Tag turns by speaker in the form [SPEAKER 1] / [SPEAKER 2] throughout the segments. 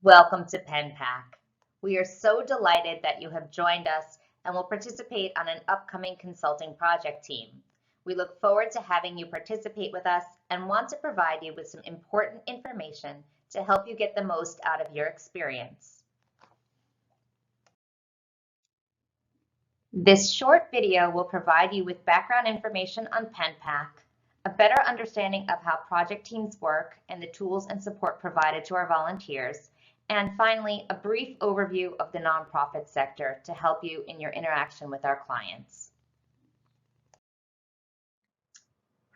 [SPEAKER 1] Welcome to PennPAC. We are so delighted that you have joined us and will participate on an upcoming consulting project team. We look forward to having you participate with us and want to provide you with some important information to help you get the most out of your experience. This short video will provide you with background information on PennPAC, a better understanding of how project teams work and the tools and support provided to our volunteers, and finally, a brief overview of the nonprofit sector to help you in your interaction with our clients.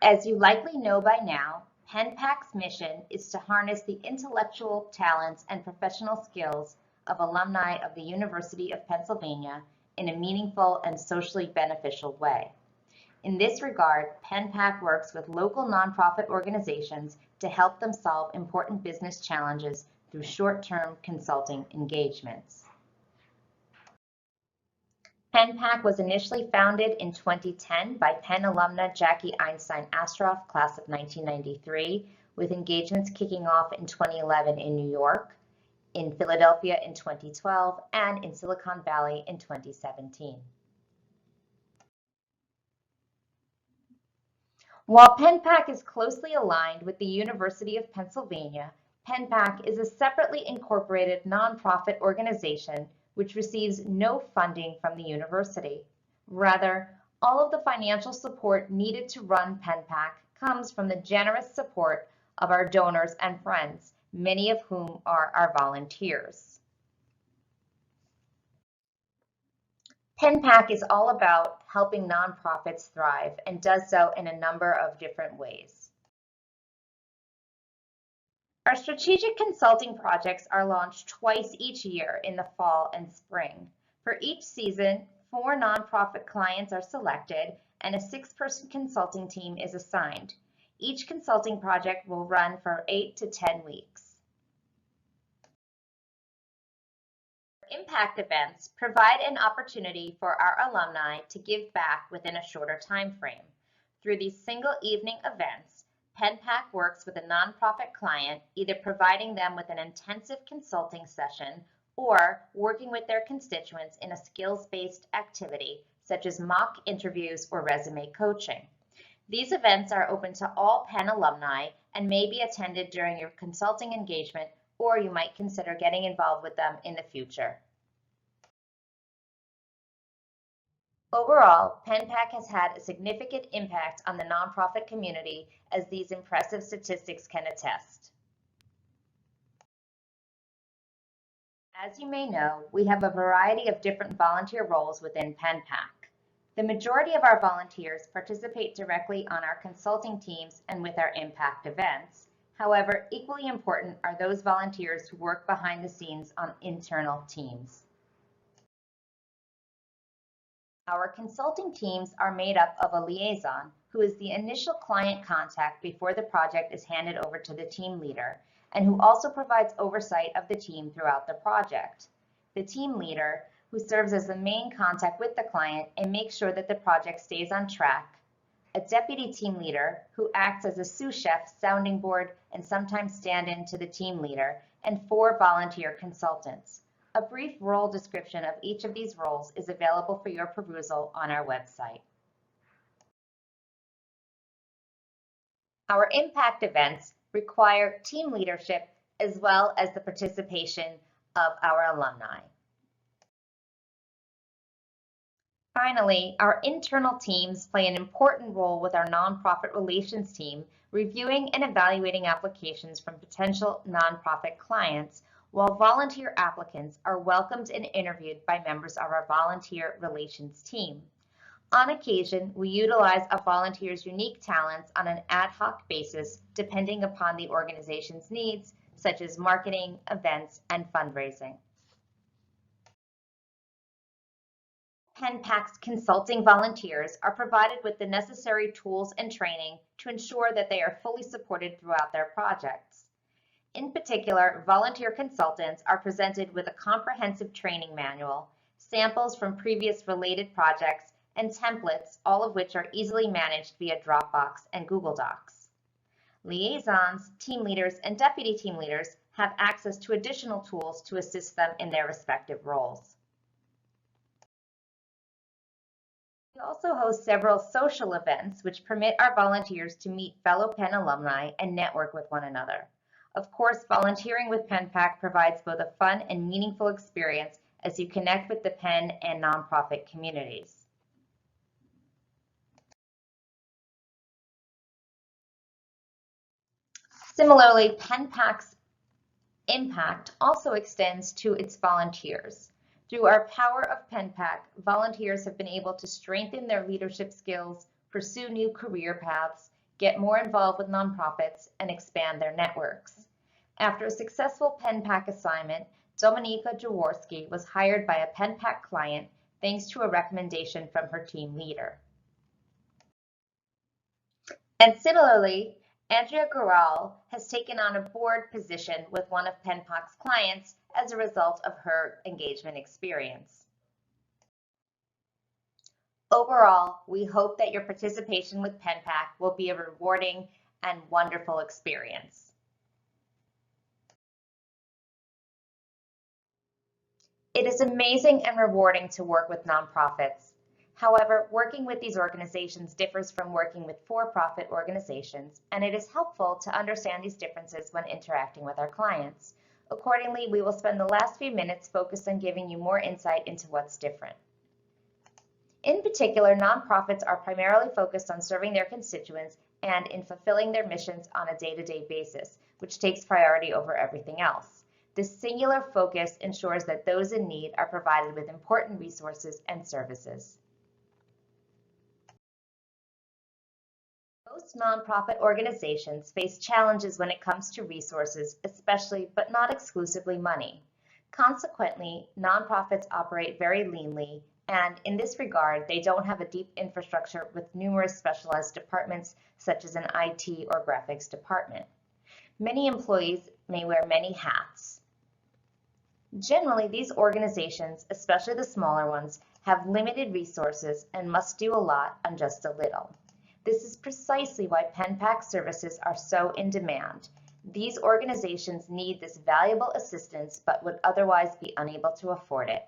[SPEAKER 1] As you likely know by now, PennPAC's mission is to harness the intellectual talents and professional skills of alumni of the University of Pennsylvania in a meaningful and socially beneficial way. In this regard, PennPAC works with local nonprofit organizations to help them solve important business challenges through short-term consulting engagements. PennPAC was initially founded in 2010 by Penn alumna Jackie Einstein Astroff, class of 1993, with engagements kicking off in 2011 in New York, in Philadelphia in 2012, and in Silicon Valley in 2017. While PennPAC is closely aligned with the University of Pennsylvania, PennPAC is a separately incorporated nonprofit organization which receives no funding from the university. Rather, all of the financial support needed to run PennPAC comes from the generous support of our donors and friends, many of whom are our volunteers. PennPAC is all about helping nonprofits thrive and does so in a number of different ways. Our strategic consulting projects are launched twice each year in the fall and spring. For each season, 4 nonprofit clients are selected and a 6-person consulting team is assigned. Each consulting project will run for 8 to 10 weeks. Impact events provide an opportunity for our alumni to give back within a shorter time frame. Through these single evening events, PennPAC works with a nonprofit client, either providing them with an intensive consulting session or working with their constituents in a skills-based activity, such as mock interviews or resume coaching. These events are open to all Penn alumni and may be attended during your consulting engagement, or you might consider getting involved with them in the future. Overall, PennPAC has had a significant impact on the nonprofit community, as these impressive statistics can attest. As you may know, we have a variety of different volunteer roles within PennPAC. The majority of our volunteers participate directly on our consulting teams and with our impact events. However, equally important are those volunteers who work behind the scenes on internal teams. Our consulting teams are made up of a liaison, who is the initial client contact before the project is handed over to the team leader, and who also provides oversight of the team throughout the project. The team leader, who serves as the main contact with the client and makes sure that the project stays on track. A deputy team leader, who acts as a sous chef, sounding board, and sometimes stand-in to the team leader, and 4 volunteer consultants. A brief role description of each of these roles is available for your perusal on our website. Our impact events require team leadership as well as the participation of our alumni. Finally, our internal teams play an important role with our nonprofit relations team, reviewing and evaluating applications from potential nonprofit clients, while volunteer applicants are welcomed and interviewed by members of our volunteer relations team. On occasion, we utilize a volunteer's unique talents on an ad hoc basis depending upon the organization's needs, such as marketing, events, and fundraising. PennPAC's consulting volunteers are provided with the necessary tools and training to ensure that they are fully supported throughout their projects. In particular, volunteer consultants are presented with a comprehensive training manual, samples from previous related projects, and templates, all of which are easily managed via Dropbox and Google Docs. Liaisons, team leaders, and deputy team leaders have access to additional tools to assist them in their respective roles. We also host several social events which permit our volunteers to meet fellow Penn alumni and network with one another. Of course, volunteering with PennPAC provides both a fun and meaningful experience as you connect with the Penn and nonprofit communities. Similarly, PennPAC's impact also extends to its volunteers. Through our Power of PennPAC, volunteers have been able to strengthen their leadership skills, pursue new career paths, get more involved with nonprofits, and expand their networks. After a successful PennPAC assignment, Dominika Jaworski was hired by a PennPAC client thanks to a recommendation from her team leader. And similarly, Andrea Gural has taken on a board position with one of PennPAC's clients as a result of her engagement experience. Overall, we hope that your participation with PennPAC will be a rewarding and wonderful experience. It is amazing and rewarding to work with nonprofits. However, working with these organizations differs from working with for-profit organizations, and it is helpful to understand these differences when interacting with our clients. Accordingly, we will spend the last few minutes focused on giving you more insight into what's different. In particular, nonprofits are primarily focused on serving their constituents and in fulfilling their missions on a day-to-day basis, which takes priority over everything else. This singular focus ensures that those in need are provided with important resources and services. Most nonprofit organizations face challenges when it comes to resources, especially but not exclusively money. Consequently, nonprofits operate very leanly, and in this regard, they don't have a deep infrastructure with numerous specialized departments such as an IT or graphics department. Many employees may wear many hats. Generally, these organizations, especially the smaller ones, have limited resources and must do a lot on just a little. This is precisely why PennPAC services are so in demand. These organizations need this valuable assistance but would otherwise be unable to afford it.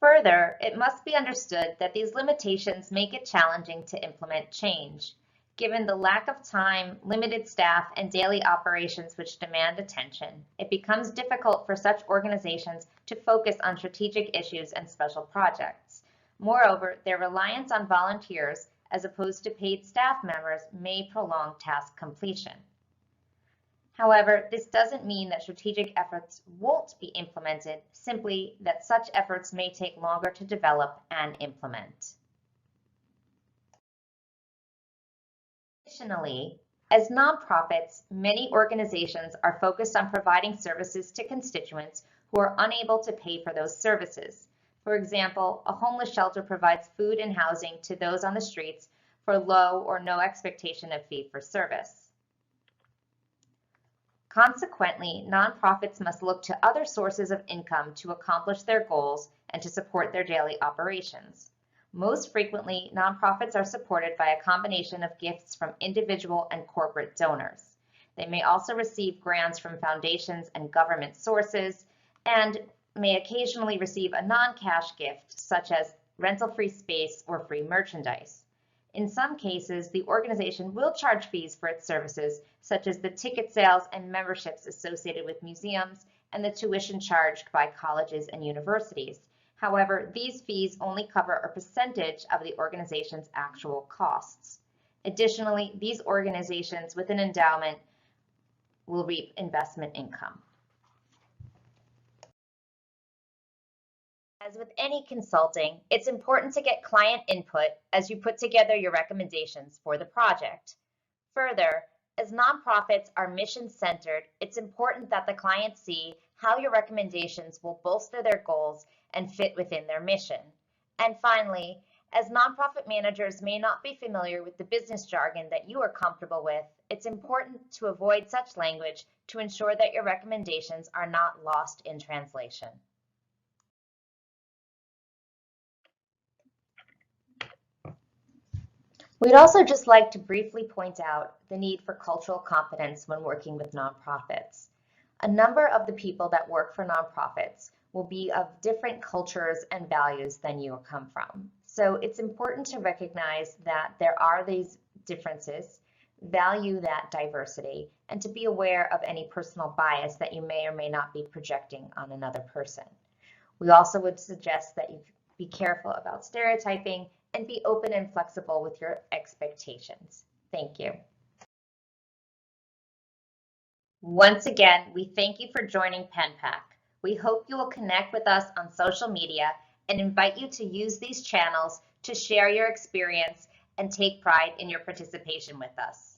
[SPEAKER 1] Further, it must be understood that these limitations make it challenging to implement change. Given the lack of time, limited staff, and daily operations which demand attention, it becomes difficult for such organizations to focus on strategic issues and special projects. Moreover, their reliance on volunteers as opposed to paid staff members may prolong task completion. However, this doesn't mean that strategic efforts won't be implemented, simply that such efforts may take longer to develop and implement. Additionally, as nonprofits, many organizations are focused on providing services to constituents who are unable to pay for those services. For example, a homeless shelter provides food and housing to those on the streets for low or no expectation of fee for service. Consequently, nonprofits must look to other sources of income to accomplish their goals and to support their daily operations. Most frequently, nonprofits are supported by a combination of gifts from individual and corporate donors. They may also receive grants from foundations and government sources, and may occasionally receive a non-cash gift, such as rental-free space or free merchandise. In some cases, the organization will charge fees for its services, such as the ticket sales and memberships associated with museums and the tuition charged by colleges and universities. However, these fees only cover a percentage of the organization's actual costs. Additionally, these organizations with an endowment will reap investment income. As with any consulting, it's important to get client input as you put together your recommendations for the project. Further, as nonprofits are mission-centered, it's important that the clients see how your recommendations will bolster their goals and fit within their mission. And finally, as nonprofit managers may not be familiar with the business jargon that you are comfortable with, it's important to avoid such language to ensure that your recommendations are not lost in translation. We'd also just like to briefly point out the need for cultural competence when working with nonprofits. A number of the people that work for nonprofits will be of different cultures and values than you come from. So it's important to recognize that there are these differences, value that diversity, and to be aware of any personal bias that you may or may not be projecting on another person. We also would suggest that you be careful about stereotyping and be open and flexible with your expectations. Thank you. Once again, we thank you for joining PennPAC. We hope you will connect with us on social media and invite you to use these channels to share your experience and take pride in your participation with us.